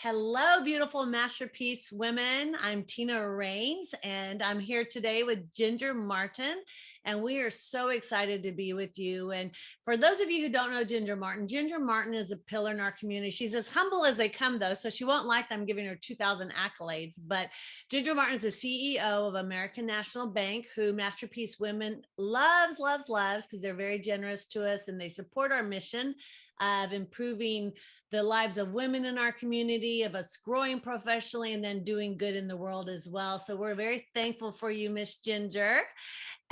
Hello, beautiful masterpiece women. I'm Tina Rains, and I'm here today with Ginger Martin. And we are so excited to be with you. And for those of you who don't know Ginger Martin is a pillar in our community. She's as humble as they come, though, so she won't like them giving her 2,000 accolades. But Ginger Martin is the CEO of American National Bank, who Masterpiece Women loves, because they're very generous to us and they support our mission of improving the lives of women in our community, of us growing professionally, and then doing good in the world as well. So we're very thankful for you, Miss Ginger.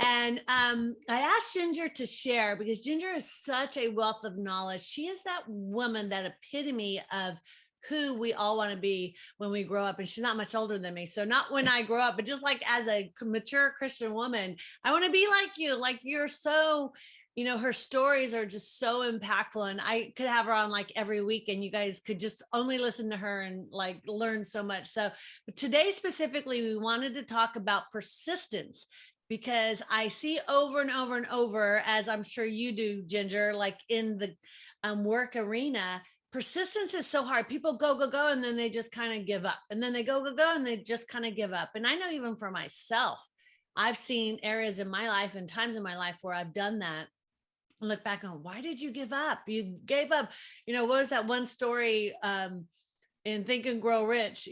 And I asked Ginger to share because Ginger is such a wealth of knowledge. She is that woman, that epitome of who we all want to be when we grow up. And she's not much older than me. So not when I grow up, but just like as a mature Christian woman, I want to be like you. Like you're so, her stories are just so impactful, and I could have her on like every week and you guys could just only listen to her and like learn so much. So today specifically, we wanted to talk about persistence, because I see over and over and over, as I'm sure you do, Ginger, like in the work arena, persistence is so hard. People go, and then they just kind of give up. And then they go, and they just kind of give up. And I know even for myself, I've seen areas in my life and times in my life where I've done that. Look back on, why did you give up? You gave up. What was that one story in Think and Grow Rich?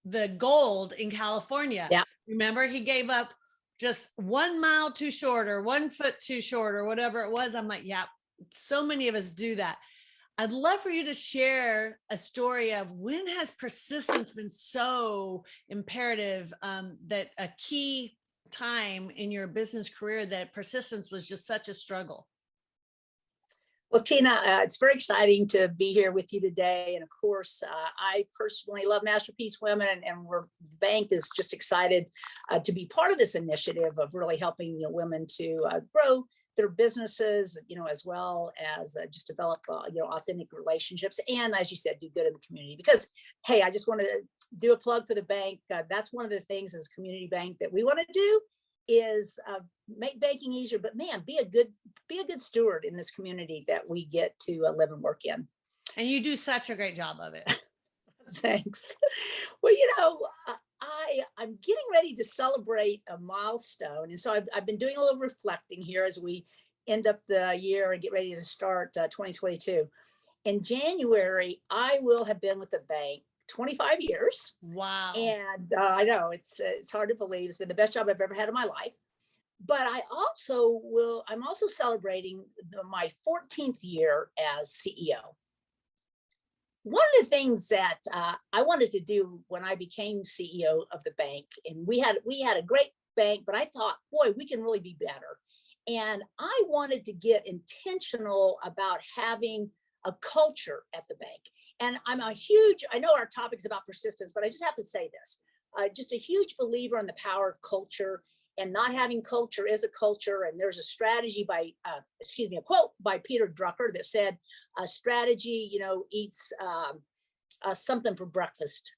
The gold in California. Yeah. Remember, he gave up just 1 mile too short or 1 foot too short or whatever it was. I'm like, yeah, so many of us do that. I'd love for you to share a story of when has persistence been so imperative, that a key time in your business career that persistence was just such a struggle. Well, Tina, it's very exciting to be here with you today. And of course, I personally love Masterpiece Women, and the bank is just excited to be part of this initiative of really helping women to grow their businesses, as well as just develop, authentic relationships. And as you said, do good in the community. Because, hey, I just want to do a plug for the bank. That's one of the things as a community bank that we want to do is make banking easier, but man, be a good steward in this community that we get to live and work in. And you do such a great job of it. Thanks. Well, I'm getting ready to celebrate a milestone. And so I've been doing a little reflecting here as we end up the year and get ready to start 2022. In January, I will have been with the bank 25 years. Wow. And I know it's hard to believe. It's been the best job I've ever had in my life. But I'm also celebrating my 14th year as CEO. One of the things that I wanted to do when I became CEO of the bank, and we had a great bank, but I thought, boy, we can really be better. And I wanted to get intentional about having a culture at the bank. And I know our topic is about persistence, but I just have to say this, just a huge believer in the power of culture, and not having culture is a culture. And there's a strategy a quote by Peter Drucker that said, strategy, eats something for breakfast,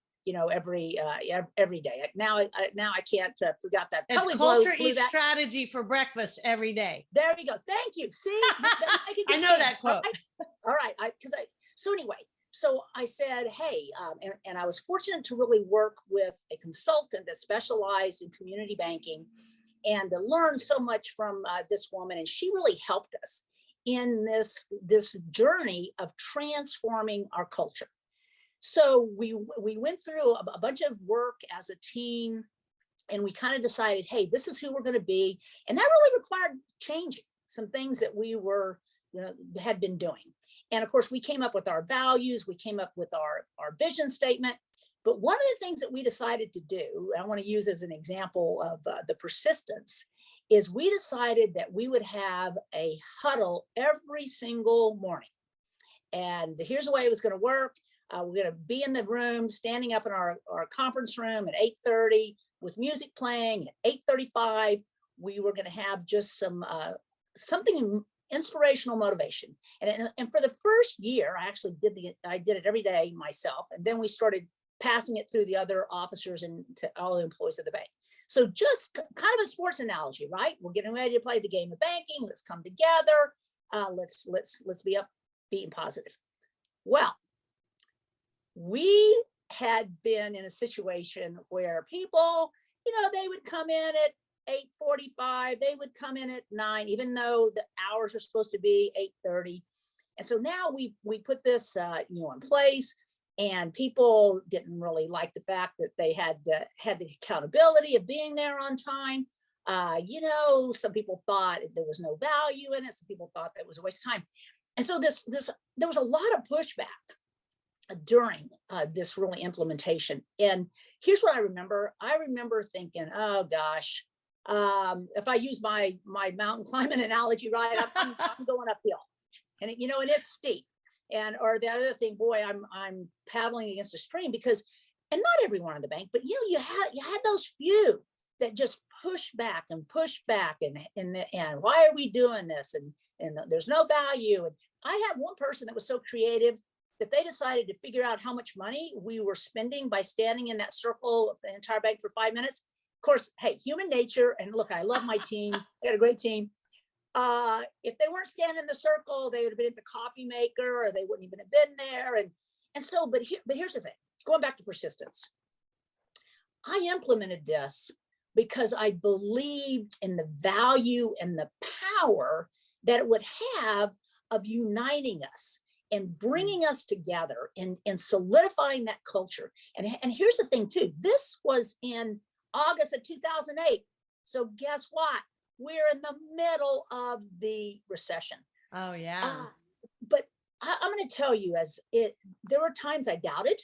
every day. Now I can't forgot that. It's totally culture eats strategy for breakfast every day. There we go. Thank you. See, I know that quote. All right. So I said, hey, and I was fortunate to really work with a consultant that specialized in community banking and to learn so much from this woman. And she really helped us in this journey of transforming our culture. So we went through a bunch of work as a team, and we kind of decided, hey, this is who we're going to be. And that really required changing some things that we had been doing. And of course, we came up with our values, we came up with our vision statement. But one of the things that we decided to do, and I want to use as an example of the persistence, is we decided that we would have a huddle every single morning. And here's the way it was going to work. We're going to be in the room, standing up in our conference room at 8:30 with music playing. At 8:35, we were going to have just something inspirational motivation. And for the first year, I did it every day myself. And then we started passing it through the other officers and to all the employees of the bank. So just kind of a sports analogy, right? We're getting ready to play the game of banking. Let's come together. Let's be upbeat and positive. Well, we had been in a situation where people, they would come in at 8:45, they would come in at 9, even though the hours are supposed to be 8:30. And so now we put this, in place, and people didn't really like the fact that they had the accountability of being there on time. Some people thought there was no value in it. Some people thought that was a waste of time. And so there was a lot of pushback during this really implementation. And here's what I remember. I remember thinking, oh gosh, if I use my mountain climbing analogy, right, I'm going uphill, and and it's steep. And or the other thing, boy, I'm paddling against a stream, because, and not everyone in the bank, but you had those few that just push back and why are we doing this, and there's no value. And I had one person that was so creative that they decided to figure out how much money we were spending by standing in that circle of the entire bank for 5 minutes. Of course, hey, human nature, and look, I love my team. I got a great team. If they weren't standing in the circle, they would have been at the coffee maker, or they wouldn't even have been there. And so, but here's the thing, going back to persistence. I implemented this because I believed in the value and the power that it would have of uniting us and bringing us together and solidifying that culture. And here's the thing too, this was in August of 2008. So guess what? We're in the middle of the recession. Oh yeah. But I'm going to tell you, there were times I doubted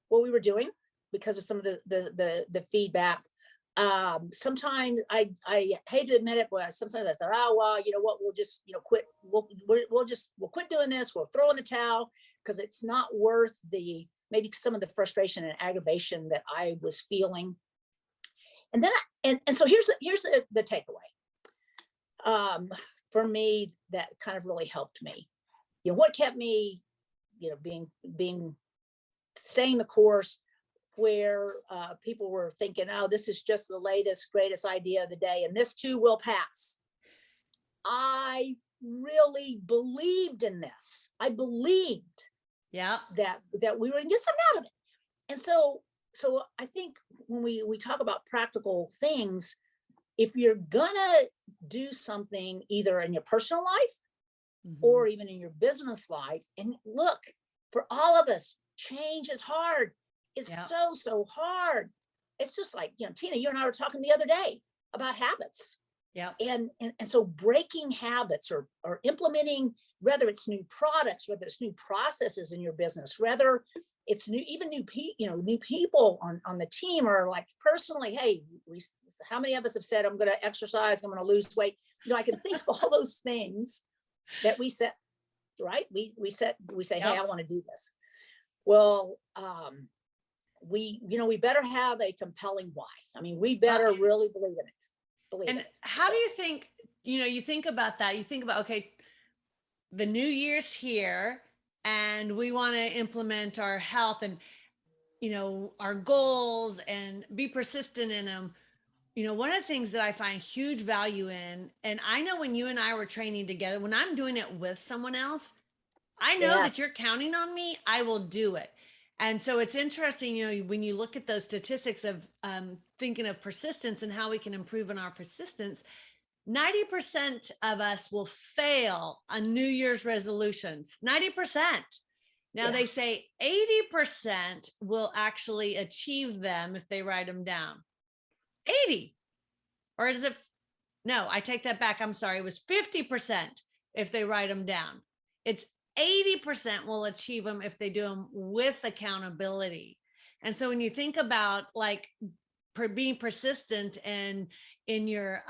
what we were doing because of some of the feedback. Sometimes I hate to admit it, but sometimes I thought, oh well, you know what, we'll just quit. We'll quit doing this. We'll throw in the towel, because it's not worth maybe some of the frustration and aggravation that I was feeling. And then and so here's the takeaway for me that kind of really helped me. What kept me, staying the course, where people were thinking, oh, this is just the latest, greatest idea of the day, and this too will pass. I really believed in this. I believed that we were going to get something out of it. And so I think when we talk about practical things, if you're gonna do something either in your personal life or even in your business life, and look, for all of us, change is hard. It's so hard. It's just like, Tina, you and I were talking the other day about habits. Yeah. And so breaking habits or implementing, whether it's new products, whether it's new processes in your business, whether it's new people on the team, or like personally, hey, how many of us have said, I'm going to exercise, I'm going to lose weight. I can think of all those things that we set, right? We say, hey, I want to do this. Well, we better have a compelling why. I mean, we better really believe in it. And how do you think, you think about that, you think about, okay, the new year's here, and we want to implement our health and, our goals and be persistent in them. One of the things that I find huge value in, and I know when you and I were training together, when I'm doing it with someone else, I know that you're counting on me, I will do it. And so it's interesting, when you look at those statistics of thinking of persistence and how we can improve on our persistence, 90% of us will fail on New Year's resolutions, 90%. Now they say 80% will actually achieve them if they write them down. 80, or is it? No, I take that back. I'm sorry. It was 50% if they write them down. It's 80% will achieve them if they do them with accountability. And so when you think about being persistent and in your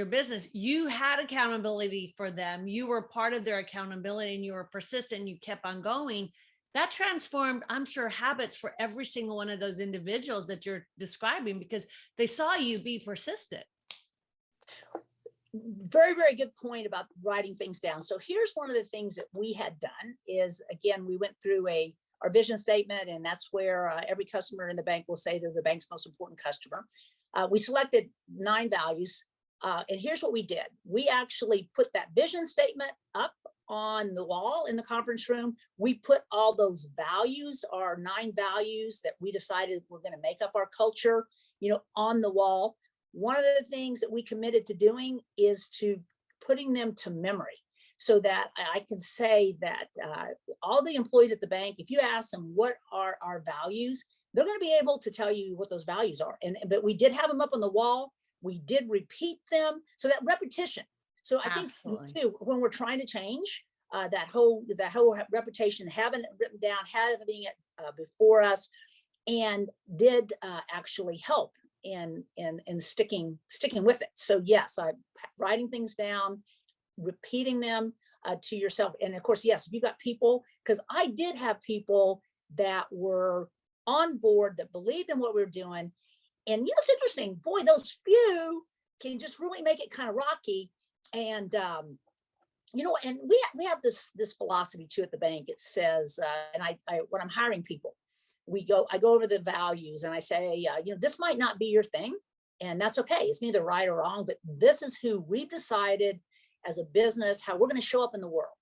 business, you had accountability for them. You were part of their accountability, and you were persistent, and you kept on going. That transformed, I'm sure, habits for every single one of those individuals that you're describing, because they saw you be persistent. Very, very good point about writing things down. So here's one of the things that we had done is, again, we went through our vision statement, and that's where every customer in the bank will say they're the bank's most important customer. We selected 9 values, and here's what we did. We actually put that vision statement up on the wall in the conference room. We put all those values, our 9 values that we decided were going to make up our culture, on the wall. One of the things that we committed to doing is to putting them to memory, so that I can say that all the employees at the bank, if you ask them what are our values, they're going to be able to tell you what those values are. But we did have them up on the wall. We did repeat them. So that repetition. So I think Absolutely. too, when we're trying to change that whole reputation, having it written down, having it before us, and did actually help in sticking with it. So yes, I'm writing things down, repeating them to yourself. And of course, yes, if you've got people, because I did have people that were on board, that believed in what we were doing. And it's interesting, boy, those few can just really make it kind of rocky. And and we have this philosophy too at the bank. It says, and I when I'm hiring people, I go over the values, and I say, this might not be your thing, and that's okay. It's neither right or wrong, but this is who we decided as a business how we're going to show up in the world.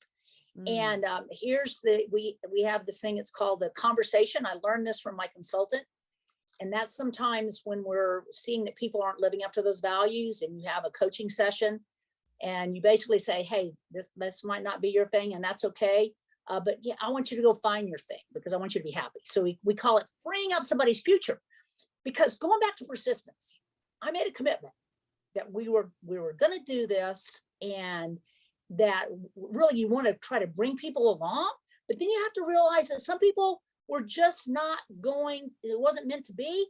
And here's we have this thing. It's called the conversation. I learned this from my consultant. And that's sometimes when we're seeing that people aren't living up to those values, and you have a coaching session, and you basically say, hey, this might not be your thing, and that's okay. But yeah, I want you to go find your thing, because I want you to be happy. So we call it freeing up somebody's future. Because going back to persistence, I made a commitment that we were going to do this, and that really you want to try to bring people along. But then you have to realize that some people were just not going, it wasn't meant to be.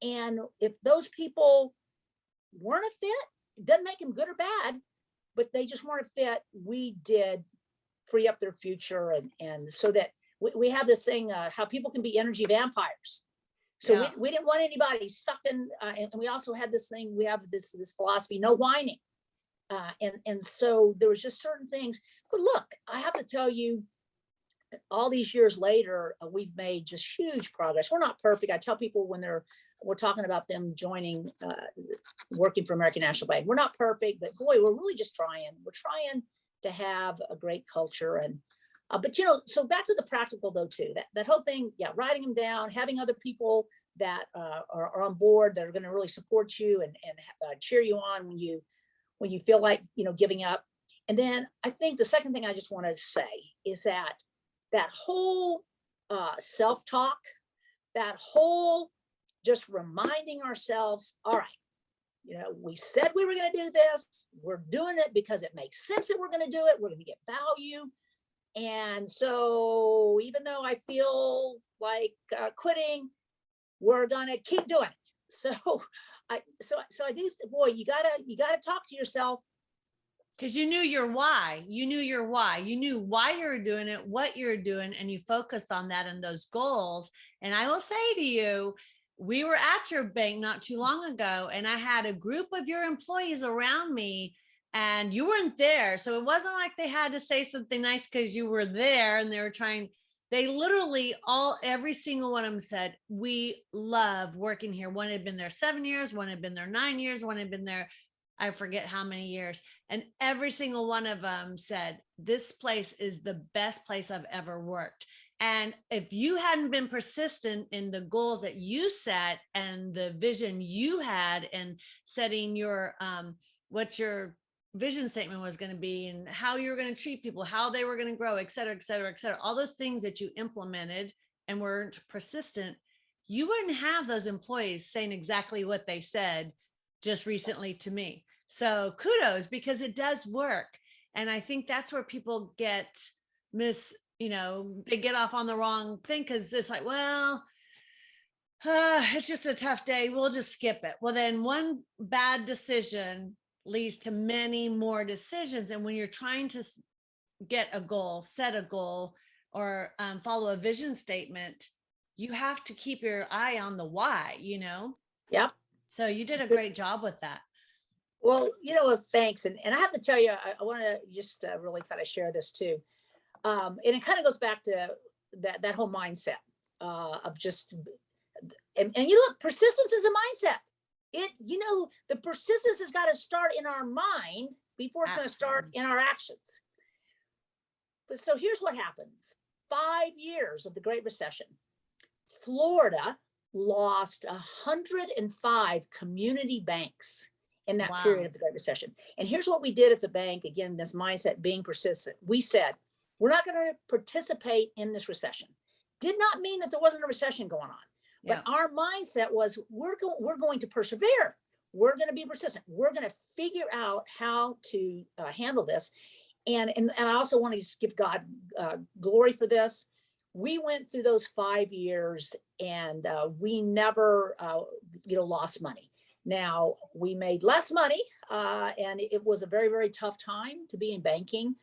And if those people weren't a fit, it doesn't make them good or bad, but they just weren't a fit. We did free up their future. And so that we have this thing, how people can be energy vampires. So Yeah. we didn't want anybody sucking. And we also had this thing, we have this philosophy, no whining. And so there was just certain things. But look, I have to tell you, all these years later, we've made just huge progress. We're not perfect. I tell people when we're talking about them joining, working for American National Bank, we're not perfect, but boy, we're really just trying. We're trying to have a great culture. And but so back to the practical though too. That whole thing, yeah, writing them down, having other people that are on board, that are going to really support you and cheer you on when you feel like giving up. And then I think the second thing I just want to say is that whole self-talk, that whole just reminding ourselves, all right, we said we were going to do this. We're doing it because it makes sense that we're going to do it. We're going to get value. And so even though I feel like quitting, we're going to keep doing it. So I do, boy, you gotta talk to yourself. Because you knew your why. You knew why you were doing it, what you're doing, and you focused on that and those goals. And I will say to you, we were at your bank not too long ago, and I had a group of your employees around me, and you weren't there. So it wasn't like they had to say something nice because you were there and they literally every single one of them said, we love working here. One had been there 7 years, one had been there 9 years, one had been there, I forget how many years. And every single one of them said, this place is the best place I've ever worked. And if you hadn't been persistent in the goals that you set and the vision you had, and setting your, what your vision statement was going to be, and how you were going to treat people, how they were going to grow, et cetera, et cetera, et cetera, all those things that you implemented and weren't persistent, you wouldn't have those employees saying exactly what they said just recently to me. So kudos, because it does work. And I think that's where people get they get off on the wrong thing, because it's like, well, it's just a tough day, we'll just skip it. Well, then one bad decision leads to many more decisions. And when you're trying to get a goal, set a goal, or follow a vision statement, you have to keep your eye on the why, Yep. So you did a great job with that. Well, thanks. And I have to tell you, I want to just really kind of share this too. And it kind of goes back to that whole mindset of just, and you look, persistence is a mindset. The persistence has got to start in our mind before it's going to start in our actions. But so here's what happens. 5 years of the Great Recession, Florida lost 105 community banks in that period Wow. of the Great Recession. And here's what we did at the bank. Again, this mindset being persistent. We said, we're not going to participate in this recession. Did not mean that there wasn't a recession going on, but Yeah. our mindset was we're going to persevere. We're going to be persistent. We're going to figure out how to handle this. And I also want to just give God glory for this. We went through those 5 years and we never, lost money. Now, we made less money and it was a very, very tough time to be in banking.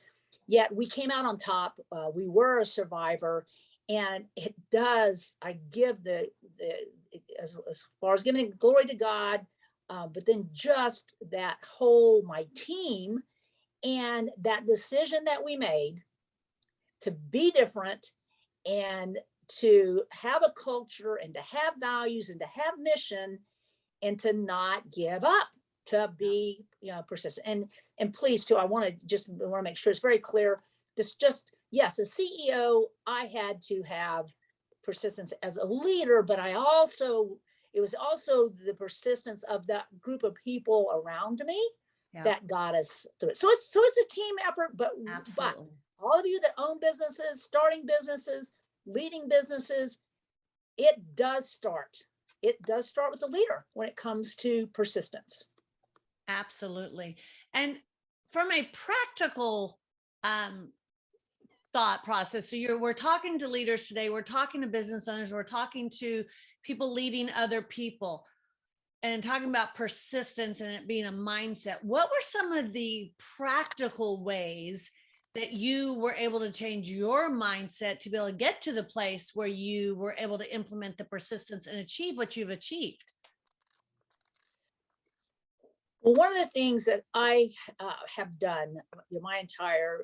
Yet we came out on top. We were a survivor. And it does, I give as far as giving glory to God, but then just that whole, my team, and that decision that we made to be different and to have a culture and to have values and to have mission and to not give up, to be persistent. And please too, I want to make sure it's very clear. This just, yes, as CEO, I had to have persistence as a leader, but it was also the persistence of that group of people around me that got us through it. So it's a team effort, but all of you that own businesses, starting businesses, leading businesses, it does start with the leader when it comes to persistence. Absolutely. And from a practical thought process, so we're talking to leaders today, we're talking to business owners, we're talking to people leading other people, and talking about persistence and it being a mindset. What were some of the practical ways that you were able to change your mindset to be able to get to the place where you were able to implement the persistence and achieve what you've achieved? Well, one of the things that I have done my entire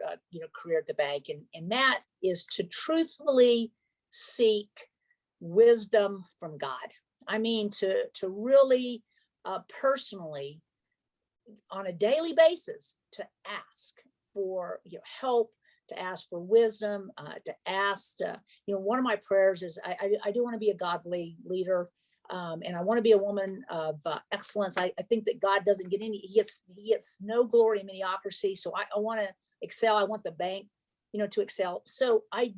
career at the bank, and that is to truthfully seek wisdom from God. I mean, to really personally, on a daily basis, to ask for help, to ask for wisdom, to ask. One of my prayers is I do want to be a godly leader. And I want to be a woman of excellence. I think that God doesn't get he gets no glory in mediocrity. So I want to excel. I want the bank, to excel. So I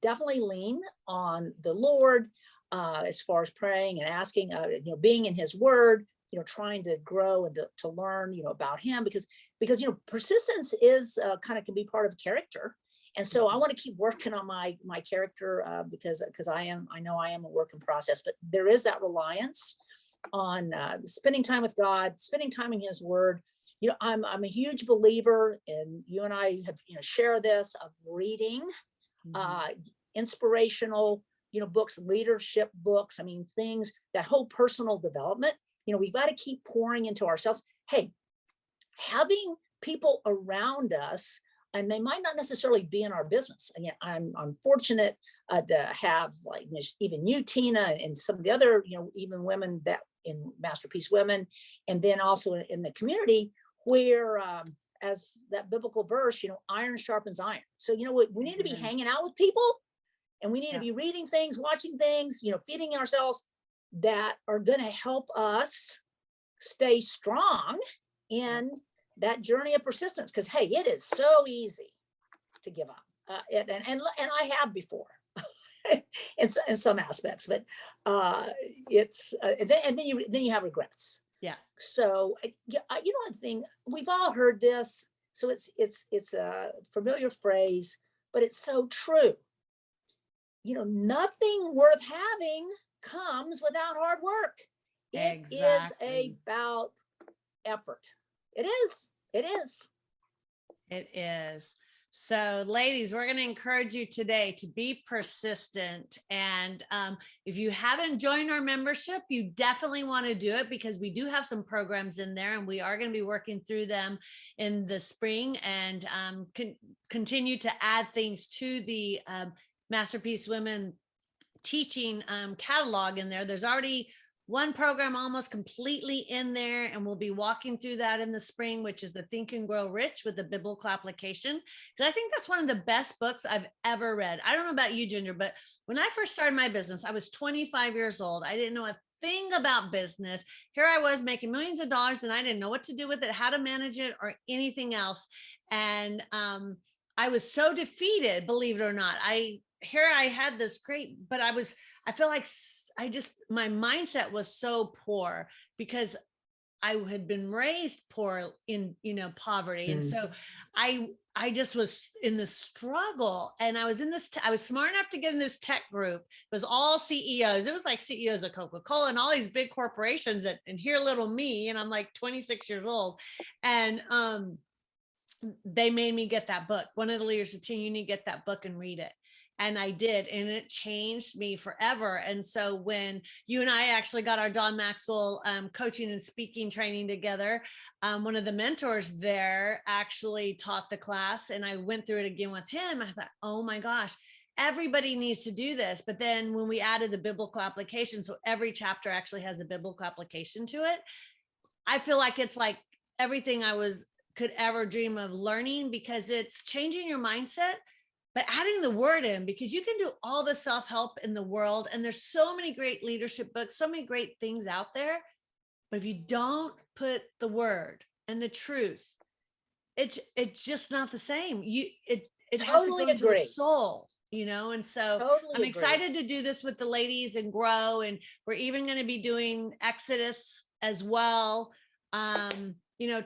definitely lean on the Lord as far as praying and asking, being in His Word, trying to grow and to learn, about Him, because persistence is kind of can be part of character. And so I want to keep working on my character because I know I am a work in process, but there is that reliance on spending time with God, spending time in His Word. I'm a huge believer, and you and I have share this, of reading inspirational books, leadership books. I mean, things, that whole personal development. We've got to keep pouring into ourselves. Hey, having people around us, and they might not necessarily be in our business. Again, I'm fortunate to have, like, even you, Tina, and some of the other, even women that in Masterpiece Women, and then also in the community where, as that biblical verse, iron sharpens iron. So, we need to be hanging out with people, and we need to be reading things, watching things, feeding ourselves that are going to help us stay strong in that journey of persistence. Because, hey, it is so easy to give up, and I have before in some aspects, but it's and then you have regrets. Yeah. So one thing, we've all heard this, so it's a familiar phrase, but it's so true. Nothing worth having comes without hard work. It is about effort. It is. It is. So, ladies, we're going to encourage you today to be persistent. And if you haven't joined our membership, you definitely want to do it, because we do have some programs in there, and we are going to be working through them in the spring, and continue to add things to the Masterpiece Women teaching catalog in there. There's already one program almost completely in there, and we'll be walking through that in the spring, which is the Think and Grow Rich with the biblical application. Because I think that's one of the best books I've ever read. I don't know about you, Ginger, but when I first started my business, I was 25 years old. I didn't know a thing about business. Here I was making millions of dollars, and I didn't know what to do with it, how to manage it, or anything else. And I was so defeated, believe it or not. I had this great, but I feel like my mindset was so poor because I had been raised poor in, poverty. And so I just was in this struggle, and I was I was smart enough to get in this tech group. It was all CEOs. It was like CEOs of Coca-Cola and all these big corporations and here little me, and I'm like 26 years old. And, they made me get that book. One of the leaders said, "You need to get that book and read it." And I did, and it changed me forever. And so when you and I actually got our Don Maxwell coaching and speaking training together, one of the mentors there actually taught the class, and I went through it again with him. I thought, oh my gosh, everybody needs to do this. But then when we added the biblical application, so every chapter actually has a biblical application to it, I feel like it's like everything could ever dream of learning, because it's changing your mindset, but adding the word in, because you can do all the self-help in the world. And there's so many great leadership books, so many great things out there. But if you don't put the word and the truth, it's just not the same. It has to go into the soul, and so I'm excited to do this with the ladies and grow. And we're even going to be doing Exodus as well.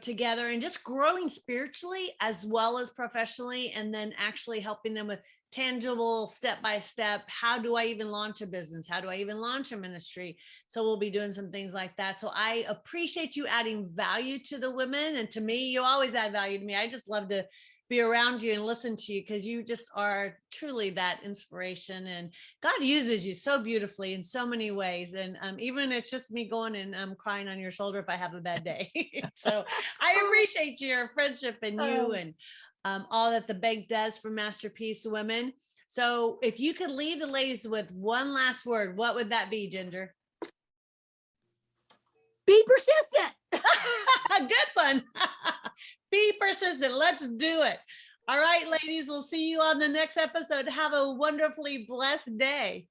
Together, and just growing spiritually as well as professionally, and then actually helping them with tangible step-by-step. How do I even launch a business? How do I even launch a ministry? So we'll be doing some things like that. So I appreciate you adding value to the women, and to me, you always add value to me. I just love to be around you and listen to you, because you just are truly that inspiration, and God uses you so beautifully in so many ways. And even it's just me going and crying on your shoulder if I have a bad day. So I appreciate your friendship and you and all that the bank does for Masterpiece Women. So if you could leave the ladies with one last word, what would that be, Ginger? Be persistent. Good one. Be persistent. Let's do it. All right, ladies, we'll see you on the next episode. Have a wonderfully blessed day.